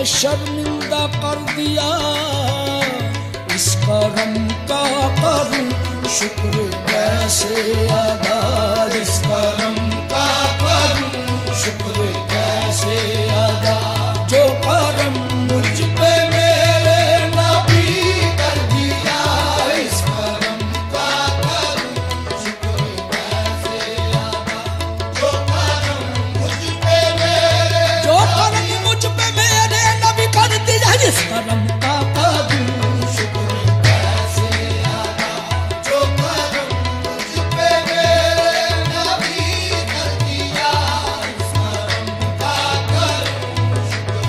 शर्मिंदा कर दिया, इस करम का करूं शुक्र कैसे अदा, इस करम का करूं शुक्र कैसे अदा। जो करम मुझ पे मेरे नबी कर दिया, इस करम का करूं शुक्र कैसे अदा। जो करम मुझ पे मेरे नबी कर दिया, इस करम का करूं शुक्र कैसे अदा। जो करम मुझ पे मेरे नबी कर दिया, इस करम का करूं शुक्र।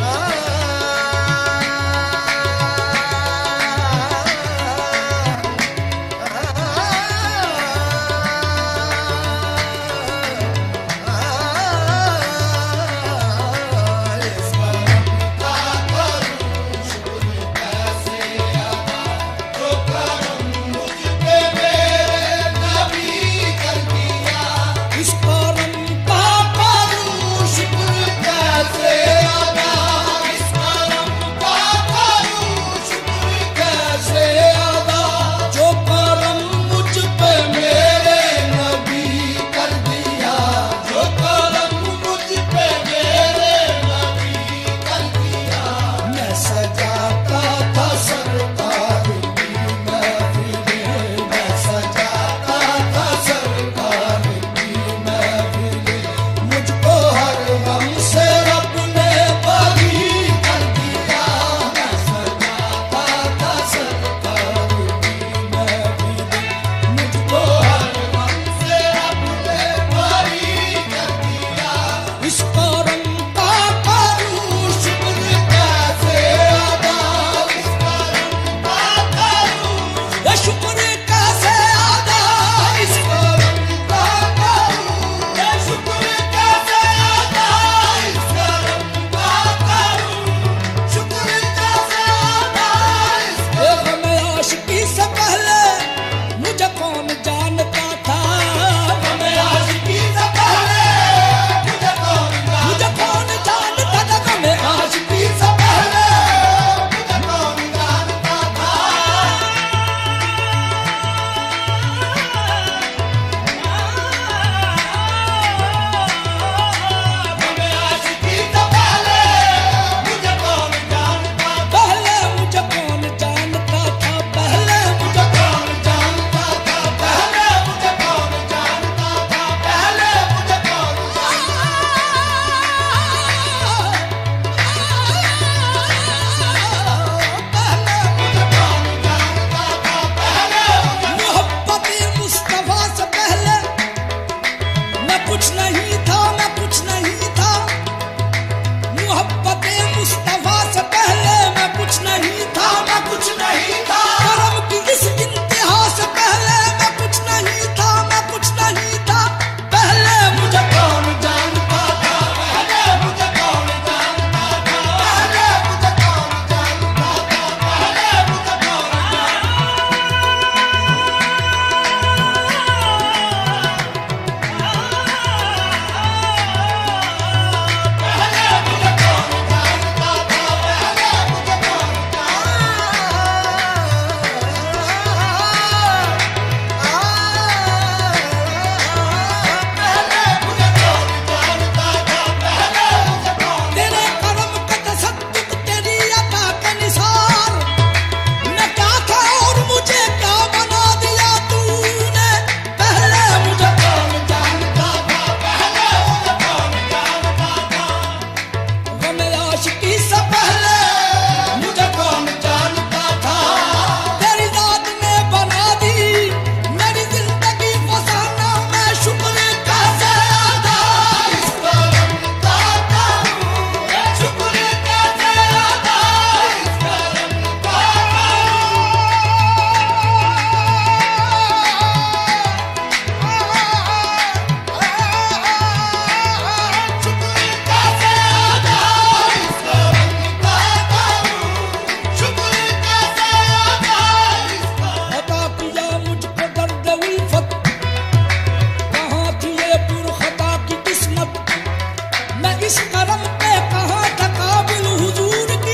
इस करम पे कहाँ था काबिल हुजूर की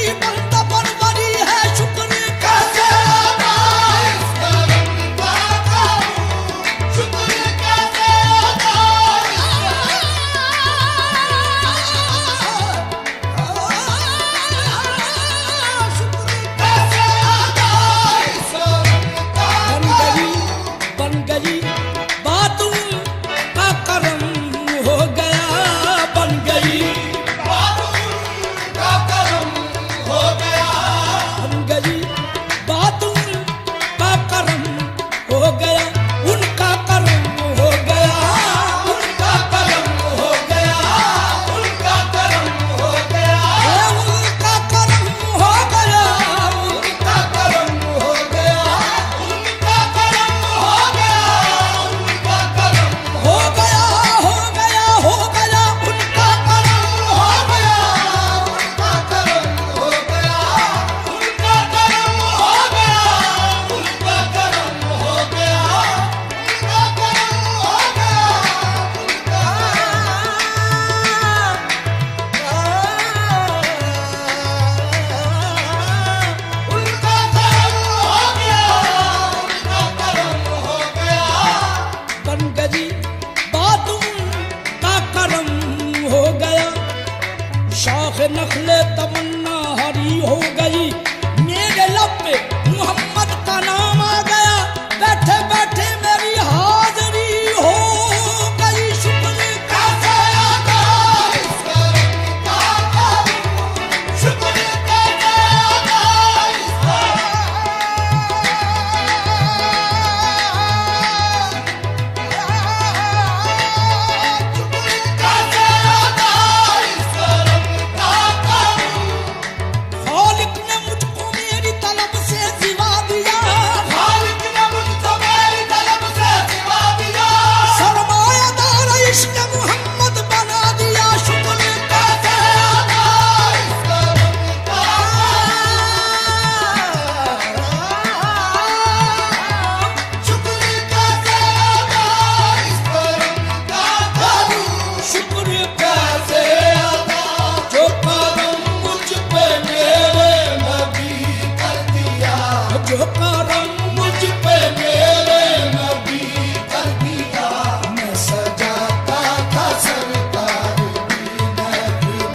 आंखें नखले तमन्ना हरी हो गई, मेरे लब पे मोहम्मद का नाम आ गया, बैठे बैठे मेरी हाजिरी हो गई। शुक्र कैसे अदा इस करम का करूं, शुक्र कैसे अदा इस खालिक ने मुझको मेरी तलब से सिवा दिया, खालिक ने मुझको मेरी तलब से सिवा दिया, सरमायादार इश्क मोहम्मद बना दिया। शुक्र कैसे अदा इस करम का शुक्र कैसे अदा इस करम का करूं, शुक्र कैसे अदा जो करम मुझ पे मेरे नबी कर दिया, जो करम मुझ पे मेरे नबी कर दिया। मैं सजाता था सरकार की महफिल,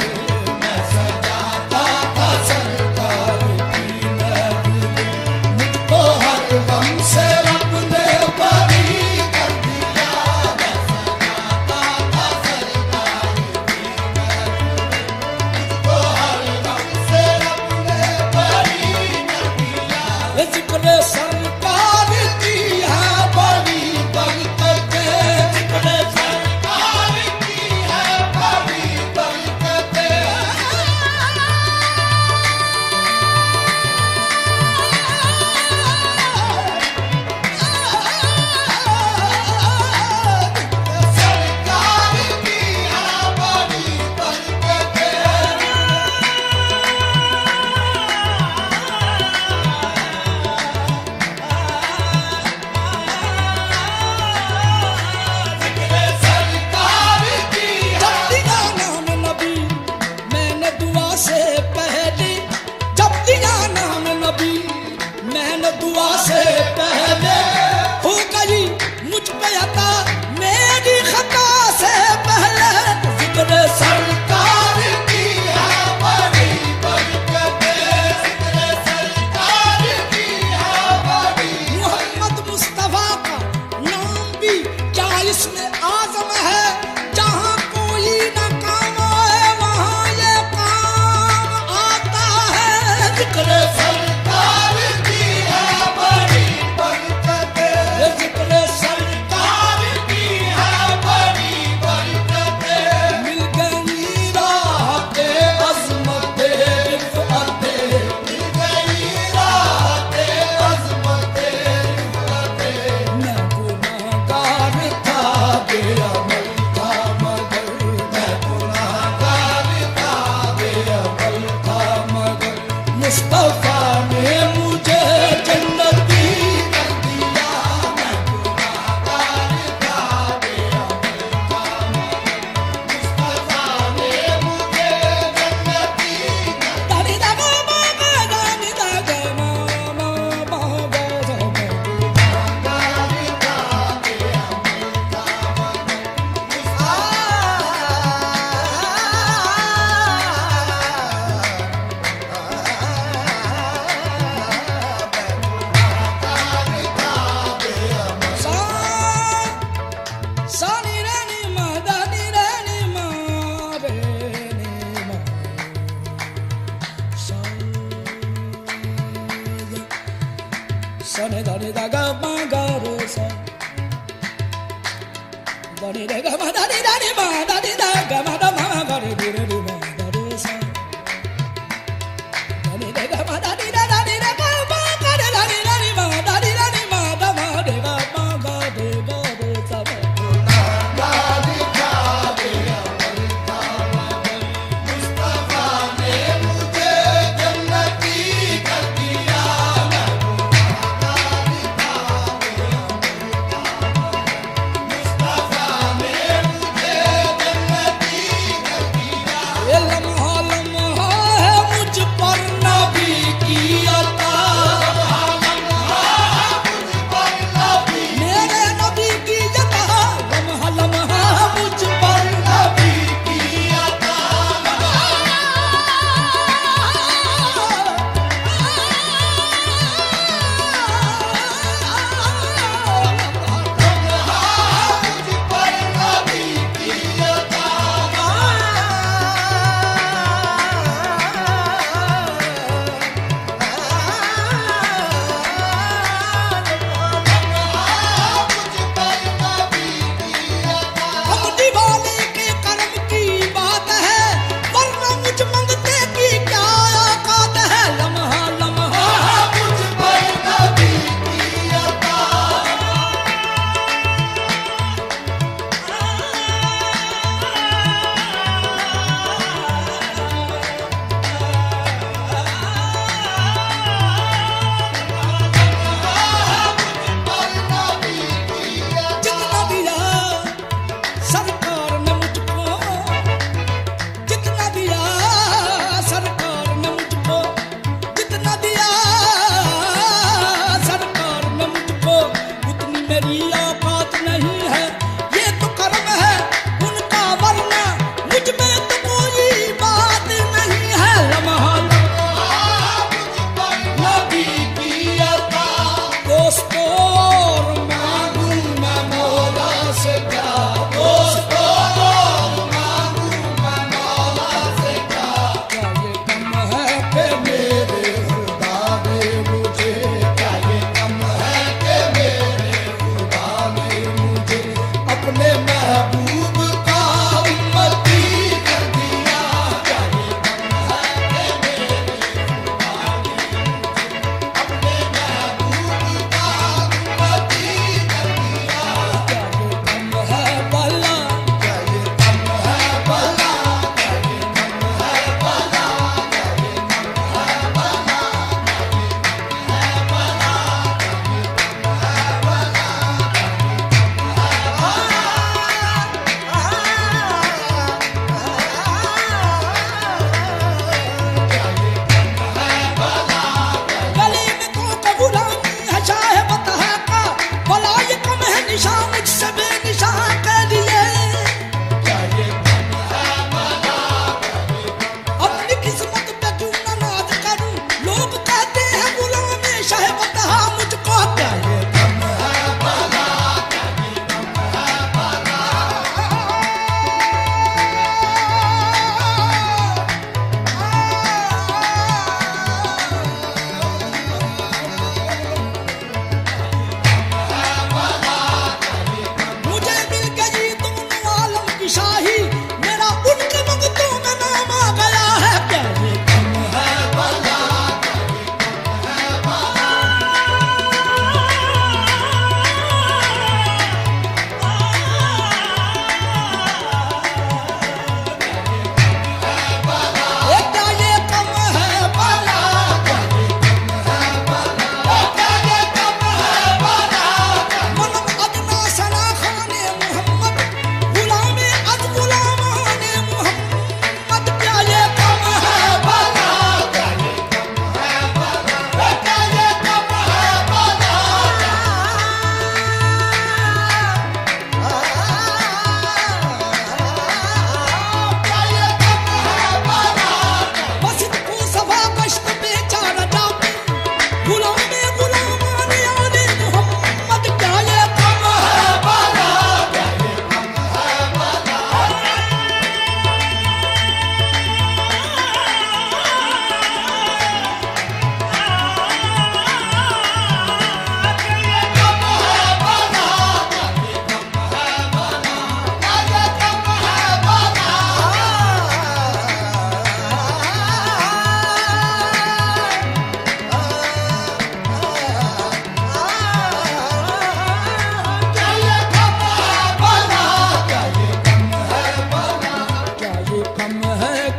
मैं सजाता था सरकार की महफिल, मुझको हर गम से रब ने बरी कर दिया। मैं सजाता था सरकार की महफिल, मुझको हर गम से रब ने बरी कर दिया। ये जिक्र सरकार की है बड़ी बरकतें, जिक्र सरकार की है बड़ी बरकतें, सरकार की है बड़ी बरकतें। सरकार की जब दिया नाम नबी मैंने दुआ से पहले, जब दिया नाम नबी मैंने दुआ से पहले, हो गई मुझ पे अता मेरी खता से पहले। जिक्र सरकार की है बड़ी बरकतें, सरकार की है बड़ी मोहम्मद मुस्तफा का नाम भी क्या इसमें आजम है, जहाँ कोई न काम आए वहाँ ये काम आता है। जिक्र सरकार की है बड़ी बरकतें, ये जिक्र सरकार सरकार की है बड़ी बरकतें। मिल गई राहते अज़मते रिफ़अते, मिल गई राहते अज़मते रिफ़अते, मैं गुनाहगार था बेअमल था मगर, मैं गुनाहगार था बेअमल था मगर, मुस्तफा ने मुझे जन्नती कर दिया। मैं गुनाहगार था बेअमल था मगर, मुस्तफा ने मुझे जन्नती कर दानी दागा मामा दानी दागा मामा मामा दागा। गुनाहगार था बेअमल था मगर, सा सा नी रे नी मा दा नी रे नी मा रे नी मा सा सा ने दा नी दा गा मा गा रे सा दा नी रे गा मा दा नी मा दा नी दा गा मा दा मा गा रे नी रे नी मा दा रे सा दा नी रे गा मा दा नी रे गा मा गा रे दा नी मा दा नी मा दा मा रे गा मा गा रे गा रे सा मा। गुनाहगार था बेअमल था मगर, मुस्तफा ने मुझे जन्नती कर दिया। मैं गुनाहगार था बेअमल था मगर, मुस्तफा ने मुझे जन्नती कर दिया। ये लम्हा लम्हा है मुझ पर नबी की अता, मुझ पर नबी मेरे नबी की अता, लम्हा लम्हा मुझ पर नबी की अता,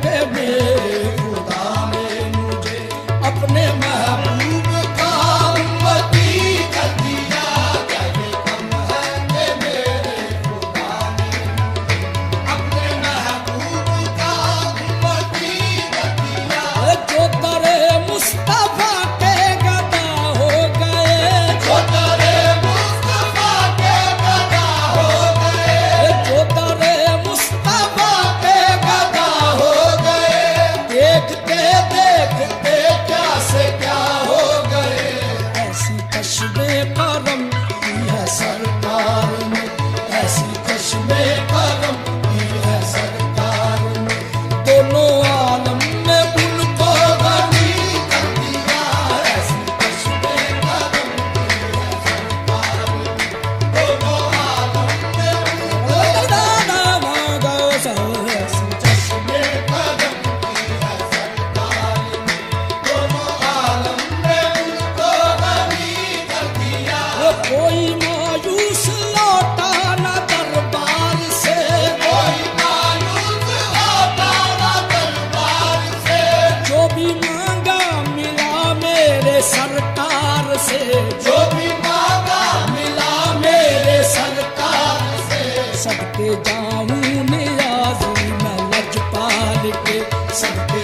के मेरे खुदा ने मुझे अपने महबूब का उम्मती कर दिया, कहने कम है कि मेरे खुदा ने अपने महबूब का उम्मती कर दिया। जो तेरे मुस्तफा के गदा हो गए, जो तेरे मुस्तफा के गदा हो गए, जो तेरे मुस्तफा के गदा हो गए, देखते देखते क्या से क्या हो गए। ऐसी कश्मे करम की है सरकार ने, ऐसी कश्मे करम की है सरकार ने, दोनों आलम में उनको गनी कर दिया, ऐसी कश्मे करम की है सरकार ने, दोनों आलम में उनको ऐसी चश्मे करम की है सरकार ने, दोनों आलम में उनको गनी कर दिया। कोई मायूस लौटा न दरबार से, कोई मायूस होता ना दरबार से, जो भी मांगा मिला मेरे सरकार से, जो भी मांगा मिला मेरे सरकार से। सबके जाऊं नियाज़ी मैं लजपाल के, सबके